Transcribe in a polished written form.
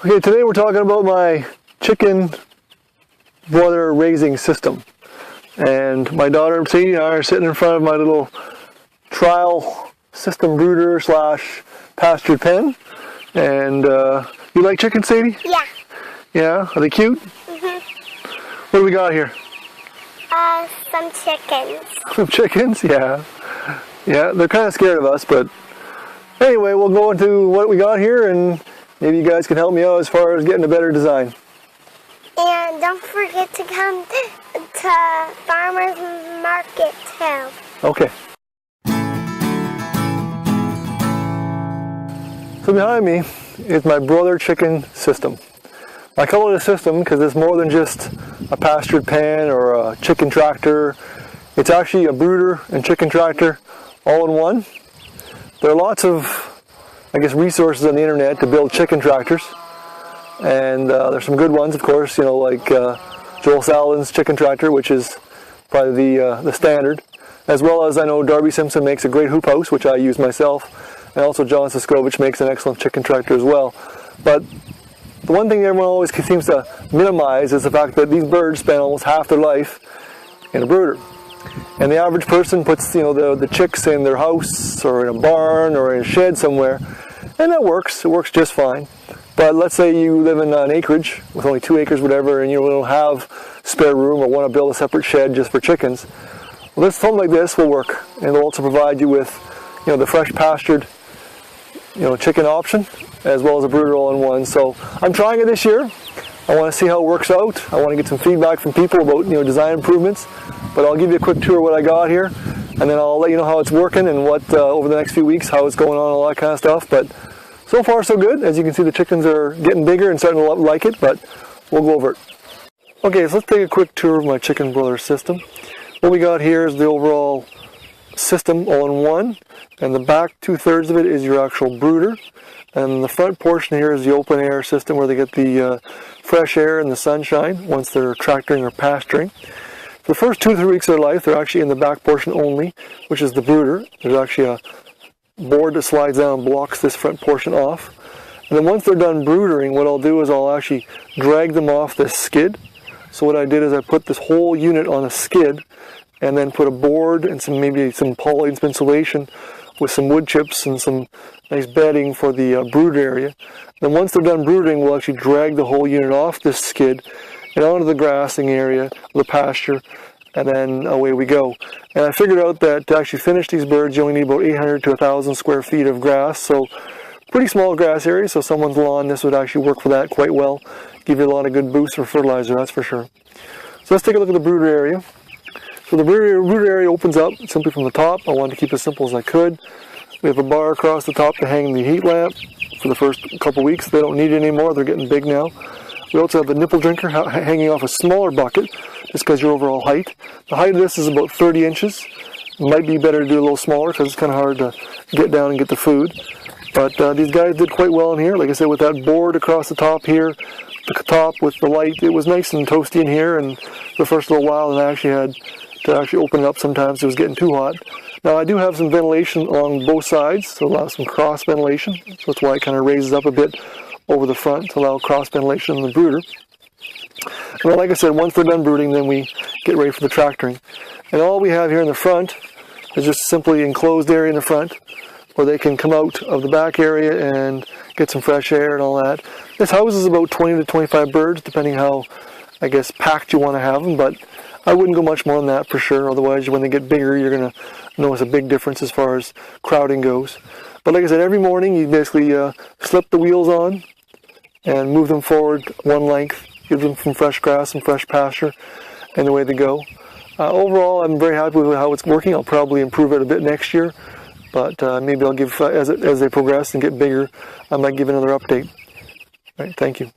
Okay, today we're talking about my chicken broiler raising system. And my daughter Sadie and I are sitting in front of my little trial system brooder slash pastured pen. And you like chickens, Sadie? Yeah. Yeah? Are they cute? Mm-hmm. What do we got here? Some chickens. Some chickens? Yeah. Yeah, they're kind of scared of us, but anyway, we'll go into what we got here and maybe you guys can help me out as far as getting a better design. And don't forget to come to Farmers Market too. Okay. So behind me is my Broiler Chicken System. I call it a system because it's more than just a pastured pen or a chicken tractor. It's actually a brooder and chicken tractor all in one. There are lots of, I guess, resources on the internet to build chicken tractors. And there's some good ones, of course, you know, like Joel Salatin's chicken tractor, which is probably the standard. As well as I know Darby Simpson makes a great hoop house, which I use myself. And also John Siskovich makes an excellent chicken tractor as well. But the one thing everyone always seems to minimize is the fact that these birds spend almost half their life in a brooder. And the average person puts, you know, the chicks in their house or in a barn or in a shed somewhere, and that works. It works just fine. But let's say you live in an acreage with only 2 acres, whatever, and you don't have spare room or want to build a separate shed just for chickens. Well, something like this will work, and it'll also provide you with, you know, the fresh pastured, you know, chicken option, as well as a brooder all in one. So I'm trying it this year. I want to see how it works out. I want to get some feedback from people about, you know, design improvements. But I'll give you a quick tour of what I got here, and then I'll let you know how it's working and what over the next few weeks, how it's going on, all that kind of stuff. But so far so good. As you can see, the chickens are getting bigger and starting to like it, but we'll go over it. Okay, so let's take a quick tour of my chicken broiler system. What we got here is the overall system all in one, and the back 2/3 of it is your actual brooder. And the front portion here is the open air system where they get the fresh air and the sunshine once they're tractoring or pasturing. For the first 2 to 3 weeks of their life, they're actually in the back portion only, which is the brooder. There's actually a board that slides down and blocks this front portion off. And then once they're done broodering, what I'll do is I'll actually drag them off this skid. So what I did is I put this whole unit on a skid and then put a board and maybe some poly insulation with some wood chips and some nice bedding for the brood area. Then once they're done brooding, we'll actually drag the whole unit off this skid and onto the grassing area, the pasture, and then away we go. And I figured out that to actually finish these birds, you only need about 800 to 1,000 square feet of grass, so pretty small grass area, so someone's lawn, this would actually work for that quite well. Give you a lot of good boost for fertilizer, that's for sure. So let's take a look at the brooder area. So the brooder area opens up simply from the top. I wanted to keep it as simple as I could. We have a bar across the top to hang the heat lamp for the first couple weeks. They don't need it anymore, they're getting big now. We also have the nipple drinker hanging off a smaller bucket, just because your overall height. The height of this is about 30 inches. It might be better to do a little smaller because it's kind of hard to get down and get the food. But these guys did quite well in here. Like I said, with that board across the top here, the top with the light, it was nice and toasty in here. And the first little while, and I actually had to open it up sometimes. It was getting too hot. Now I do have some ventilation along both sides, so allow some cross ventilation. So that's why it kind of raises up a bit over the front to allow cross ventilation in the brooder. And then, like I said, once they're done brooding, then we get ready for the tractoring. And all we have here in the front is just simply enclosed area in the front where they can come out of the back area and get some fresh air and all that. This houses about 20 to 25 birds, depending how, I guess, packed you want to have them, but I wouldn't go much more than that for sure. Otherwise, when they get bigger, you're going to notice a big difference as far as crowding goes. But like I said, every morning you basically slip the wheels on and move them forward one length, give them some fresh grass and fresh pasture, and away they go. Overall, I'm very happy with how it's working. I'll probably improve it a bit next year, but maybe I'll give, as they progress and get bigger, I might give another update. All right, thank you.